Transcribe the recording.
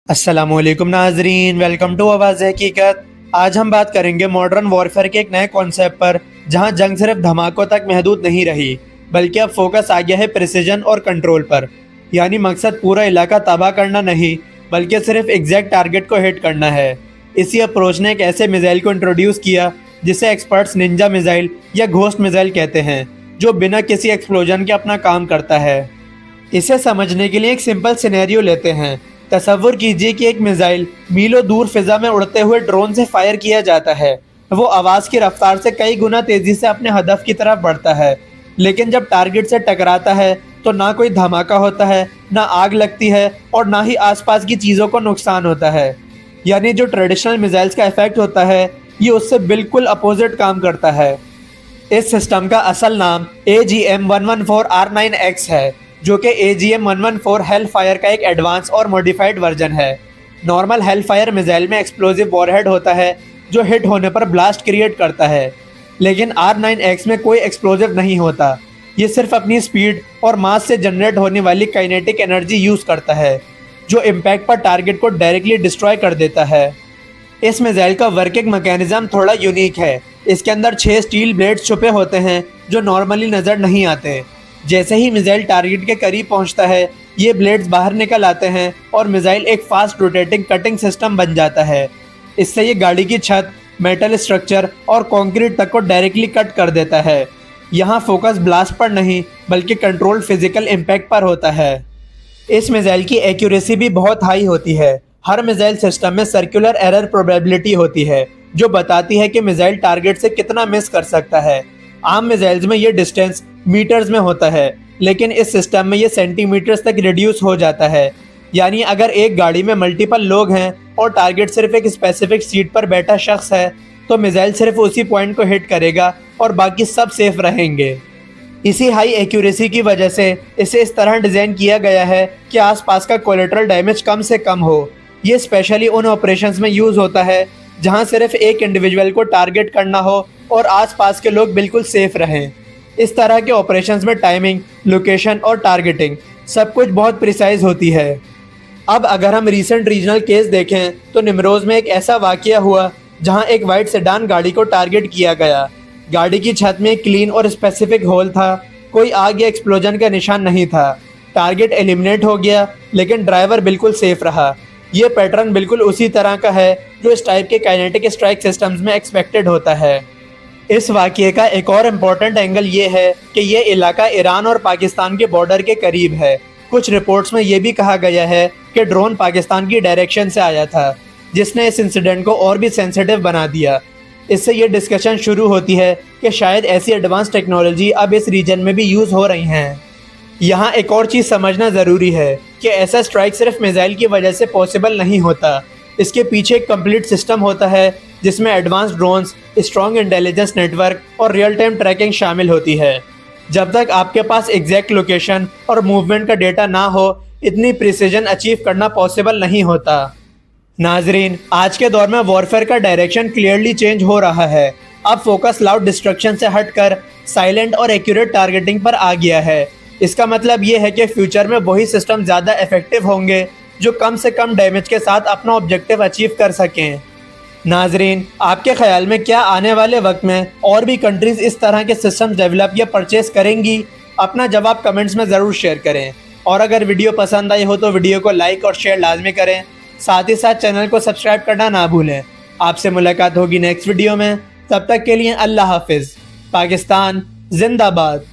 अस्सलामुअलैकुम नाजरीन, welcome to आवाज़ हकीकत। आज हम बात करेंगे मॉडर्न वॉरफेयर के एक नए कॉन्सेप्ट पर, जहां जंग सिर्फ धमाकों तक महदूद नहीं रही, बल्कि अब फोकस आ गया है प्रिसीजन और कंट्रोल पर। यानी मकसद पूरा इलाका तबाह करना नहीं, बल्कि सिर्फ एग्जैक्ट टारगेट को हिट करना है। इसी अप्रोच ने एक ऐसे मिसाइल को इंट्रोड्यूस किया जिसे एक्सपर्ट्स निंजा मिसाइल या घोस्ट मिसाइल कहते हैं, जो बिना किसी एक्सप्लोजन के अपना काम करता है। इसे समझने के लिए एक सिंपल सिनेरियो लेते हैं। तसव्वुर कीजिए कि एक मिसाइल मीलों दूर फिजा में उड़ते हुए ड्रोन से फायर किया जाता है। वो आवाज़ की रफ्तार से कई गुना तेज़ी से अपने हदफ की तरफ बढ़ता है, लेकिन जब टारगेट से टकराता है तो ना कोई धमाका होता है, ना आग लगती है और ना ही आसपास की चीज़ों को नुकसान होता है। यानी जो ट्रेडिशनल मिसाइल्स का इफेक्ट होता है, ये उससे बिल्कुल अपोजिट काम करता है। इस सिस्टम का असल नाम AGM-114R9X है, जो कि AGM-114 हेलफायर का एक एडवांस और मॉडिफाइड वर्जन है। नॉर्मल हेलफायर मिसाइल में एक्सप्लोजिव वॉरहेड होता है जो हिट होने पर ब्लास्ट क्रिएट करता है, लेकिन R9X में कोई एक्सप्लोजिव नहीं होता। ये सिर्फ अपनी स्पीड और मास से जनरेट होने वाली काइनेटिक एनर्जी यूज़ करता है, जो इम्पैक्ट पर टारगेट को डायरेक्टली डिस्ट्रॉय कर देता है। इस मिसाइल का वर्किंग मैकेनिज्म थोड़ा यूनिक है। इसके अंदर 6 स्टील ब्लेड्स छुपे होते हैं जो नॉर्मली नज़र नहीं आते। जैसे ही मिसाइल टारगेट के करीब पहुंचता है, ये ब्लेड्स बाहर निकल आते हैं और मिसाइल एक फास्ट रोटेटिंग कटिंग सिस्टम बन जाता है। इससे ये गाड़ी की छत, मेटल स्ट्रक्चर और कंक्रीट तक को डायरेक्टली कट कर देता है। यहाँ फोकस ब्लास्ट पर नहीं, बल्कि कंट्रोल फिजिकल इम्पैक्ट पर होता है। इस मिसाइल की एक्यूरेसी भी बहुत हाई होती है। हर मिसाइल सिस्टम में सर्कुलर एरर प्रोबेबिलिटी होती है, जो बताती है कि मिसाइल टारगेट से कितना मिस कर सकता है। आम मिसाइल्स में ये डिस्टेंस मीटर्स में होता है, लेकिन इस सिस्टम में ये सेंटीमीटर्स तक रिड्यूस हो जाता है। यानी अगर एक गाड़ी में मल्टीपल लोग हैं और टारगेट सिर्फ एक स्पेसिफिक सीट पर बैठा शख्स है, तो मिसाइल सिर्फ उसी पॉइंट को हिट करेगा और बाकी सब सेफ रहेंगे। इसी हाई एक्यूरेसी की वजह से इसे इस तरह डिज़ाइन किया गया है कि आसपास का कोलेटरल डैमेज कम से कम हो। ये स्पेशली उन ऑपरेशंस में यूज़ होता है जहां सिर्फ एक इंडिविजुअल को टारगेट करना हो और आसपास के लोग बिल्कुल सेफ रहें। इस तरह के ऑपरेशंस में टाइमिंग, लोकेशन और टारगेटिंग सब कुछ बहुत प्रिसाइज होती है। अब अगर हम रीसेंट रीजनल केस देखें तो निमरोज़ में एक ऐसा वाक़या हुआ जहां एक वाइट सेडान गाड़ी को टारगेट किया गया। गाड़ी की छत में एक क्लीन और स्पेसिफिक होल था। कोई आग या एक्सप्लोजन का निशान नहीं था। टारगेट एलिमिनेट हो गया, लेकिन ड्राइवर बिल्कुल सेफ रहा। ये पैटर्न बिल्कुल उसी तरह का है जो इस टाइप के काइनेटिक स्ट्राइक सिस्टम्स में एक्सपेक्टेड होता है। इस वाक़ये का एक और इम्पॉर्टेंट एंगल ये है कि ये इलाका ईरान और पाकिस्तान के बॉर्डर के करीब है। कुछ रिपोर्ट्स में ये भी कहा गया है कि ड्रोन पाकिस्तान की डायरेक्शन से आया था, जिसने इस इंसिडेंट को और भी सेंसिटिव बना दिया। इससे ये डिस्कशन शुरू होती है कि शायद ऐसी एडवांस टेक्नोलॉजी अब इस रीजन में भी यूज़ हो रही हैं। यहाँ एक और चीज़ समझना ज़रूरी है कि ऐसा स्ट्राइक सिर्फ मिसाइल की वजह से पॉसिबल नहीं होता। इसके पीछे एक कंप्लीट सिस्टम होता है जिसमें advance drones, strong intelligence network और रियल टाइम ट्रैकिंग शामिल होती है। जब तक आपके पास एग्जैक्ट लोकेशन और मूवमेंट का डेटा ना हो, इतनी प्रिसीजन अचीव करना पॉसिबल नहीं होता। नाजरीन, आज के दौर में वॉरफेयर का डायरेक्शन क्लियरली चेंज हो रहा है। अब फोकस लाउड डिस्ट्रक्शन से हटकर साइलेंट और एक्यूरेट टारगेटिंग पर आ गया है। इसका मतलब ये है कि फ्यूचर में वही सिस्टम ज़्यादा इफेक्टिव होंगे जो कम से कम डैमेज के साथ अपना ऑब्जेक्टिव अचीव कर सकें। नाजरीन, आपके ख्याल में क्या आने वाले वक्त में और भी कंट्रीज़ इस तरह के सिस्टम डेवलप या परचेस करेंगी? अपना जवाब कमेंट्स में ज़रूर शेयर करें, और अगर वीडियो पसंद आई हो तो वीडियो को लाइक और शेयर लाजमी करें। साथ ही साथ चैनल को सब्सक्राइब करना ना भूलें। आपसे मुलाकात होगी नेक्स्ट वीडियो में। तब तक के लिए अल्लाह हाफिज़। पाकिस्तान जिंदाबाद।